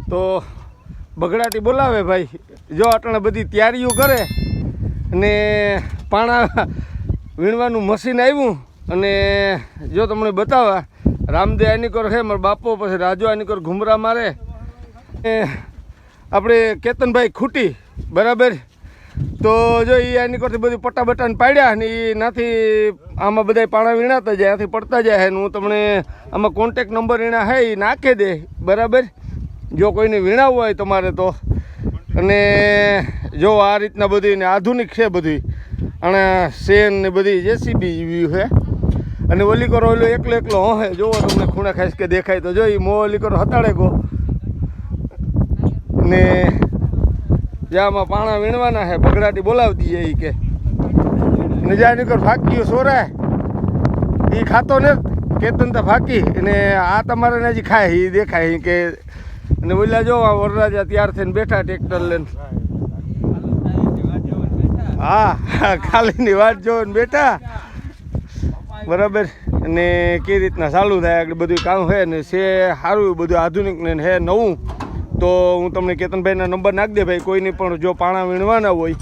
તો બગડાટી બોલાવે ભાઈ. જો અટણે બધી તૈયારીઓ કરે અને પાણા વીણવાનું મશીન આવ્યું. અને જો તમને બતાવવા રામદેવ આનીકોર છે, મારા બાપો, પછી રાજુ આનીકોર ઘુમરા મારે, આપણે કેતનભાઈ ખૂટી બરાબર. તો જો એ આનીકોરથી બધી પટ્ટા બટ્ટાને પાડ્યા અને એનાથી આમાં બધા પાણા વીણાતા જાય, એનાથી પડતા જાય. હું તમને આમાં કોન્ટેક નંબર એના છે એ નાખી દે બરાબર, જો કોઈને વીણાવવું હોય તમારે તો. અને જો આ રીતના બધી ને આધુનિક છે બધી, અને શેન ને બધી જેસીબી વ્યૂ છે. અને ઓલી કરો ઓલો એકલો એકલો હે, જોવો તમને ખૂણા ખાસ કે દેખાય તો. જો એ મો ઓલી કરો હતાડે ગો ને જ્યાંમાં પાણા વીણવાના છે બગડાટી બોલાવી દઈએ એ કે. ને જ્યાં નીકળ ફાંક્યું સોરાય એ ખાતો ને કેતન તો ફાંકી. અને આ તમારે ને હજી ખાય એ દેખાય કે. અને ઓલા જો વરરાજા તૈયાર થઈને બેઠા ટ્રેક્ટર લઈને. હા, ખાલીની વાત જોઈને બેઠા બરાબર. અને કઈ રીતના ચાલુ થાય આગળ બધું કામ છે ને છે સારું બધું આધુનિક ને છે નવું. તો હું તમને કેતનભાઈના નંબર નાખી દે ભાઈ. કોઈને પણ જો પાણા વીણવાના હોય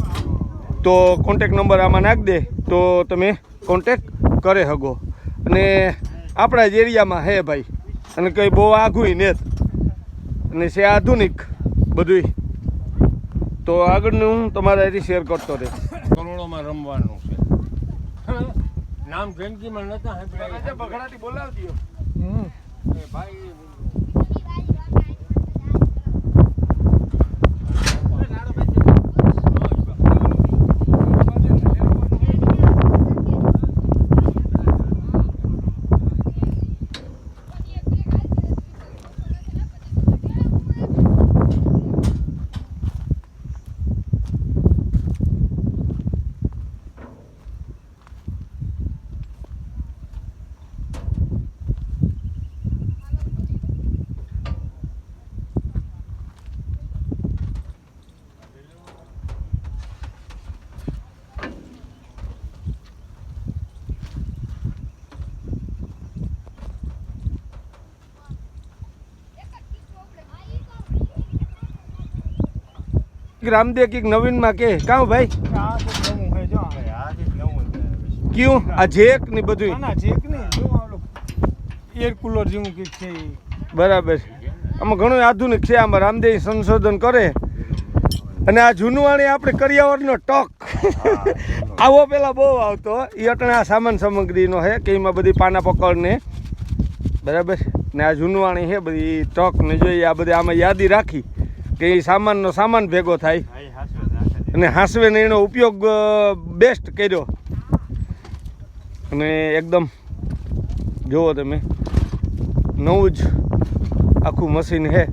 તો કોન્ટેક નંબર આમાં નાખી દે તો તમે કોન્ટેક કરી શકો. અને આપણા જ એરિયામાં છે ભાઈ, અને કંઈ બહુ આઘું ને અને છે આધુનિક બધું. તો આગળનું હું તમારા એથી શેર કરતો રહે. કરોડોમાં રમવાનું છે. નામ જિંદગીમાં નતા બગડાટી બોલાવતી ભાઈ. રામદેવ કઈક નવીનમાં કે કાં ભાઈ ક્યું આ જેક ને બધું એર કુલર જેવું કંઈક છે બરાબર. આમાં ઘણું આધુનિક છે. આમાં રામદેવ સંશોધન કરે. અને આ જૂનવાણી આપણે કરિયાવરનો ટોક આવો પેલા બહુ આવતો. એ અટણે આ સામાન સામગ્રીનો છે કે એમાં બધી પાના પકડને બરાબર. ને આ જૂનવાણી છે બધી ટોક ને જોઈએ આ બધી આમાં યાદી રાખી કે એ સામાનનો સામાન ભેગો થાય. અને હાંસવેને એનો ઉપયોગ બેસ્ટ કર્યો. અને એકદમ જુઓ તમે નવું જ આખું મશીન છે.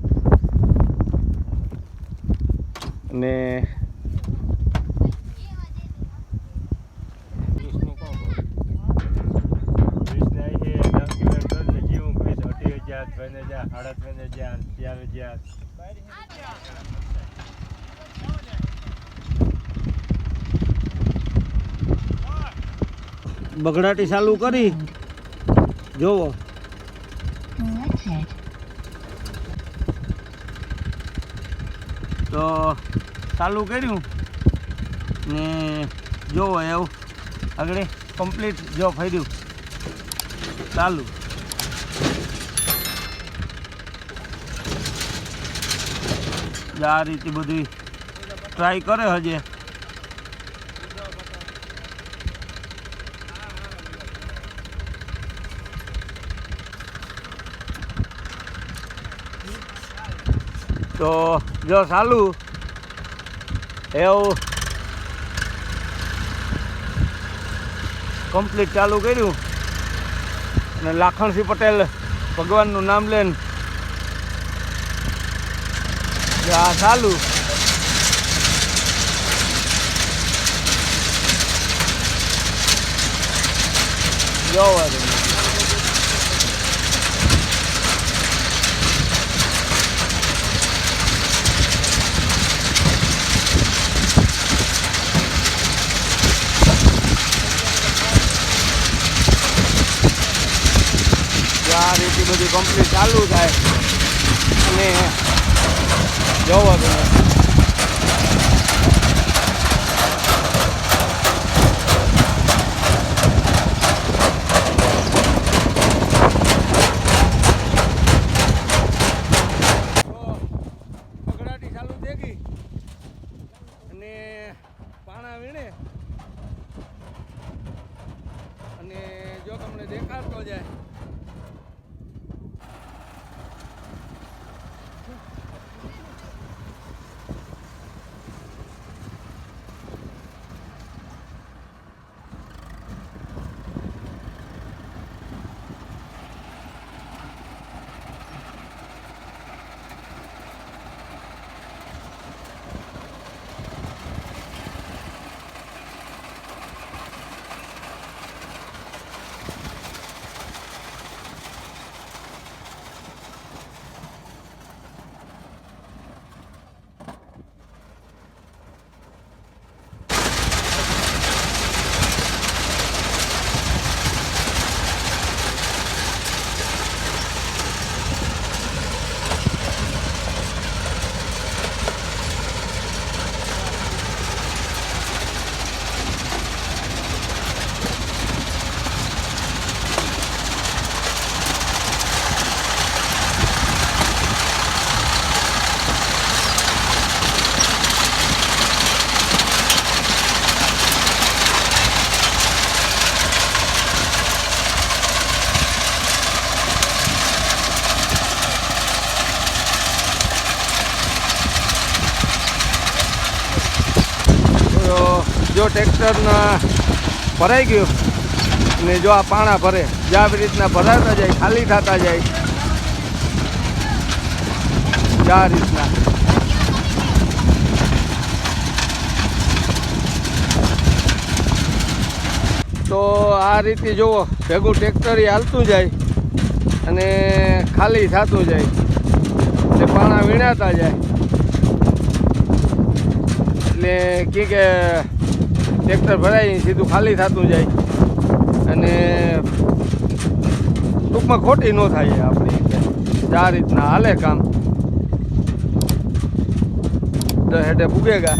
અને બગડાટી ચાલુ કરી જોવો. તો ચાલુ કર્યું ને જોવો એવું આગળ કમ્પ્લીટ જો ફર્યું ચાલુ. આ રીતે બધી ટ્રાય કરે હજે. તો જો ચાલુ એવું કમ્પ્લીટ ચાલુ કર્યું. અને લાખણસિંહ પટેલ ભગવાનનું નામ લઈને આ ચાલુ. જોવા આ રીતે બધી કમ્પ્લીટ ચાલુ થાય. અને જોવો તમે પગડાટી ચાલુ થઈ ગઈ અને પાણા વીણે અને જો તમને દેખાડતો જાય જો ટ્રેક્ટરના ભરાઈ ગયું ને જો આ પાણા ભરે જે આવી રીતના ભરાતા જાય ખાલી થતા જાય આ રીતના તો આ રીતે જુઓ ભેગું ટ્રેક્ટર હાલતું જાય અને ખાલી થતું જાય એટલે પાણા વીણાતા જાય એટલે કે ટ્રેક્ટર ભરાય સીધું ખાલી થતું જાય અને ટૂંકમાં ખોટી ન થાય આપણી રીતે આ રીતના હાલે કામ હેઠે પૂગેગા